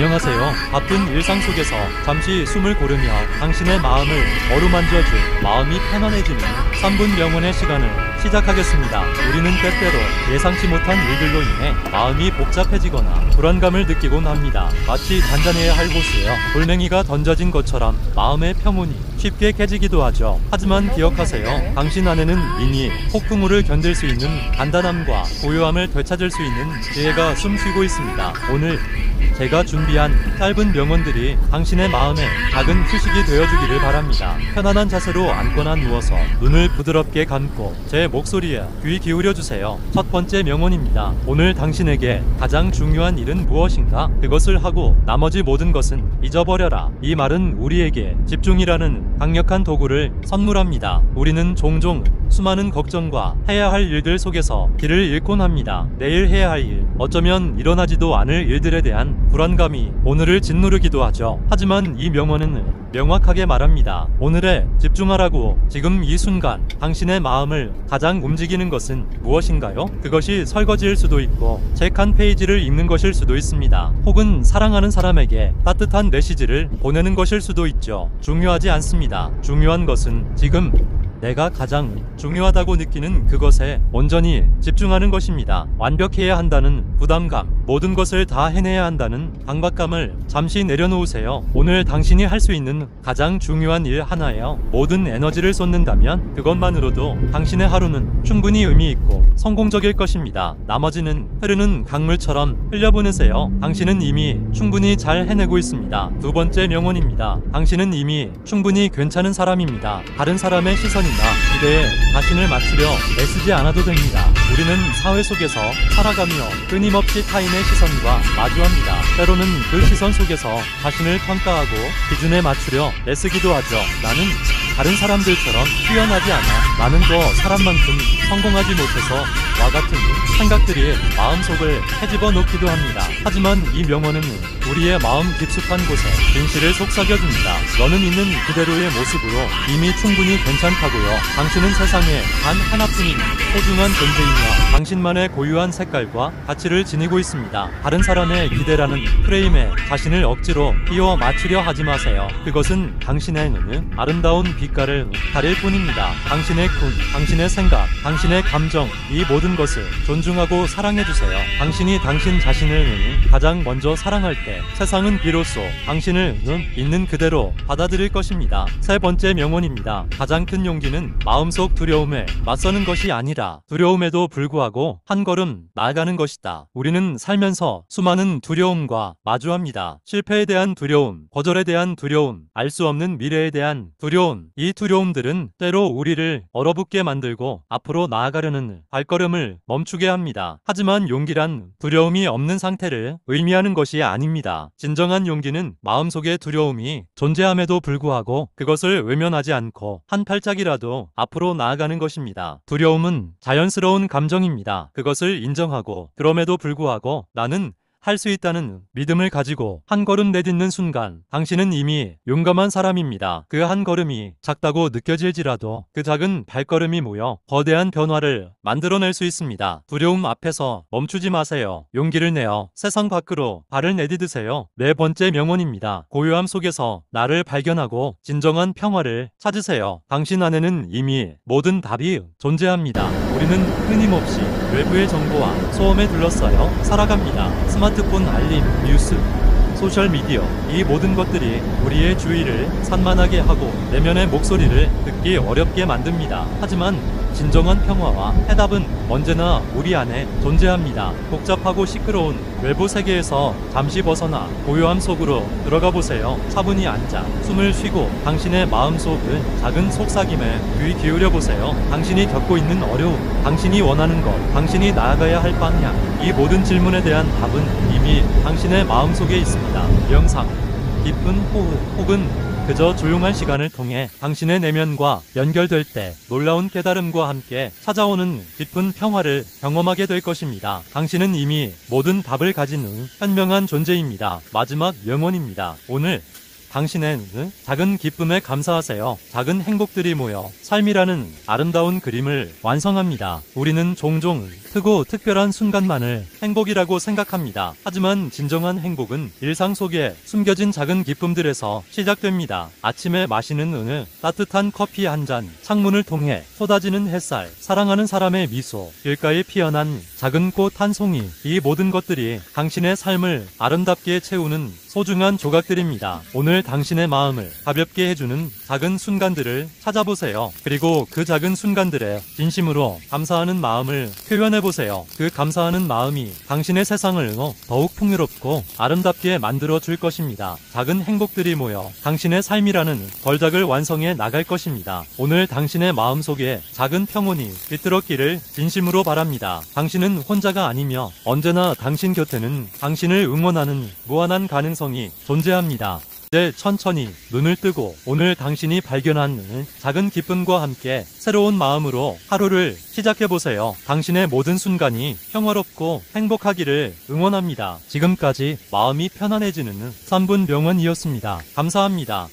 안녕하세요. 바쁜 일상 속에서 잠시 숨을 고르며 당신의 마음을 어루만져줄 마음이 편안해지는 3분 명언의 시간을 시작하겠습니다. 우리는 때때로 예상치 못한 일들로 인해 마음이 복잡해지거나 불안감을 느끼곤 합니다. 마치 단단해야 할 호수에 돌멩이가 던져진 것처럼 마음의 평온이 쉽게 깨지기도 하죠. 하지만 기억하세요. 당신 안에는 이미 폭풍우를 견딜 수 있는 단단함과 고요함을 되찾을 수 있는 지혜가 숨쉬고 있습니다. 오늘 제가 준비한 짧은 명언들이 당신의 마음에 작은 휴식이 되어주기를 바랍니다. 편안한 자세로 앉거나 누워서 눈을 부드럽게 감고 제 목소리에 귀 기울여주세요. 첫 번째 명언입니다. 오늘 당신에게 가장 중요한 일은 무엇인가? 그것을 하고 나머지 모든 것은 잊어버려라. 이 말은 우리에게 집중이라는 강력한 도구를 선물합니다. 우리는 종종 수많은 걱정과 해야 할 일들 속에서 길을 잃곤 합니다. 내일 해야 할 일, 어쩌면 일어나지도 않을 일들에 대한 불안감이 오늘을 짓누르기도 하죠. 하지만 이 명언은 명확하게 말합니다. 오늘에 집중하라고. 지금 이 순간 당신의 마음을 가장 움직이는 것은 무엇인가요? 그것이 설거지일 수도 있고 책 한 페이지를 읽는 것일 수도 있습니다. 혹은 사랑하는 사람에게 따뜻한 메시지를 보내는 것일 수도 있죠. 중요하지 않습니다. 중요한 것은 지금 내가 가장 중요하다고 느끼는 그것에 온전히 집중하는 것입니다. 완벽해야 한다는 부담감, 모든 것을 다 해내야 한다는 강박감을 잠시 내려놓으세요. 오늘 당신이 할 수 있는 가장 중요한 일 하나에 모든 에너지를 쏟는다면 그것만으로도 당신의 하루는 충분히 의미 있고 성공적일 것입니다. 나머지는 흐르는 강물처럼 흘려보내세요. 당신은 이미 충분히 잘 해내고 있습니다. 두 번째 명언입니다. 당신은 이미 충분히 괜찮은 사람입니다. 다른 사람의 시선이나 기대에 자신을 맞추려 애쓰지 않아도 됩니다. 우리는 사회 속에서 살아가며 끊임없이 타인의 시선과 마주합니다. 때로는 그 시선 속에서 자신을 평가하고 기준에 맞추려 애쓰기도 하죠. 나는 다른 사람들처럼 뛰어나지 않아. 나는 더 사람만큼 성공하지 못해서 와 같은 생각들이 마음속을 헤집어 놓기도 합니다. 하지만 이 명언은 우리의 마음 깊숙한 곳에 진실을 속삭여줍니다. 너는 있는 그대로의 모습으로 이미 충분히 괜찮다고요. 당신은 세상에 단 하나뿐인 소중한 존재이며 당신만의 고유한 색깔과 가치를 지니고 있습니다. 다른 사람의 기대라는 프레임에 자신을 억지로 끼워 맞추려 하지 마세요. 그것은 당신의 눈은 아름다운 빛깔을 가릴 뿐입니다. 당신의 꿈, 당신의 생각, 당신의 감정, 이 모든 것을 존중하고 사랑해주세요. 당신이 당신 자신을 가장 먼저 사랑할 때 세상은 비로소 당신을 있는 그대로 받아들일 것입니다. 세 번째 명언입니다. 가장 큰 용기는 마음속 두려움에 맞서는 것이 아니라 두려움에도 불구하고 한 걸음 나아가는 것이다. 우리는 살면서 수많은 두려움과 마주합니다. 실패에 대한 두려움, 거절에 대한 두려움, 알 수 없는 미래에 대한 두려움. 이 두려움들은 때로 우리를 얼어붙게 만들고 앞으로 나아가려는 발걸음을 멈추게 합니다. 하지만 용기란 두려움이 없는 상태를 의미하는 것이 아닙니다. 진정한 용기는 마음속의 두려움이 존재함에도 불구하고 그것을 외면하지 않고 한 발짝이라도 앞으로 나아가는 것입니다. 두려움은 자연스러운 감정입니다. 그것을 인정하고 그럼에도 불구하고 나는 할 수 있다는 믿음을 가지고 한 걸음 내딛는 순간 당신은 이미 용감한 사람입니다. 그 한 걸음이 작다고 느껴질지라도 그 작은 발걸음이 모여 거대한 변화를 만들어낼 수 있습니다. 두려움 앞에서 멈추지 마세요. 용기를 내어 세상 밖으로 발을 내디드세요. 네 번째 명언입니다. 고요함 속에서 나를 발견하고 진정한 평화를 찾으세요. 당신 안에는 이미 모든 답이 존재합니다. 우리는 끊임없이 외부의 정보와 소음에 둘러싸여 살아갑니다. 스마트폰 알림, 뉴스, 소셜미디어, 이 모든 것들이 우리의 주의를 산만하게 하고 내면의 목소리를 듣기 어렵게 만듭니다. 하지만 진정한 평화와 해답은 언제나 우리 안에 존재합니다. 복잡하고 시끄러운 외부 세계에서 잠시 벗어나 고요함 속으로 들어가 보세요. 차분히 앉아 숨을 쉬고 당신의 마음속을 작은 속삭임에 귀 기울여 보세요. 당신이 겪고 있는 어려움, 당신이 원하는 것, 당신이 나아가야 할 방향, 이 모든 질문에 대한 답은 이미 당신의 마음속에 있습니다. 명상, 깊은 호흡, 혹은 그저 조용한 시간을 통해 당신의 내면과 연결될 때 놀라운 깨달음과 함께 찾아오는 깊은 평화를 경험하게 될 것입니다. 당신은 이미 모든 답을 가진 현명한 존재입니다. 마지막 명언입니다. 오늘 당신의 작은 기쁨에 감사하세요. 작은 행복들이 모여 삶이라는 아름다운 그림을 완성합니다. 우리는 종종 크고 특별한 순간만을 행복이라고 생각합니다. 하지만 진정한 행복은 일상 속에 숨겨진 작은 기쁨들에서 시작됩니다. 아침에 마시는 따뜻한 커피 한 잔, 창문을 통해 쏟아지는 햇살, 사랑하는 사람의 미소, 길가에 피어난 작은 꽃 한 송이, 이 모든 것들이 당신의 삶을 아름답게 채우는 소중한 조각들입니다. 오늘 당신의 마음을 가볍게 해주는 작은 순간들을 찾아보세요. 그리고 그 작은 순간들에 진심으로 감사하는 마음을 표현해보세요. 그 감사하는 마음이 당신의 세상을 더욱 풍요롭고 아름답게 만들어 줄 것입니다. 작은 행복들이 모여 당신의 삶이라는 걸작을 완성해 나갈 것입니다. 오늘 당신의 마음속에 작은 평온이 깃들었기를 진심으로 바랍니다. 당신은 혼자가 아니며 언제나 당신 곁에는 당신을 응원하는 무한한 가능성이 존재합니다. 이제 천천히 눈을 뜨고 오늘 당신이 발견한 작은 기쁨과 함께 새로운 마음으로 하루를 시작해보세요. 당신의 모든 순간이 평화롭고 행복하기를 응원합니다. 지금까지 마음이 편안해지는 3분 명언이었습니다. 감사합니다.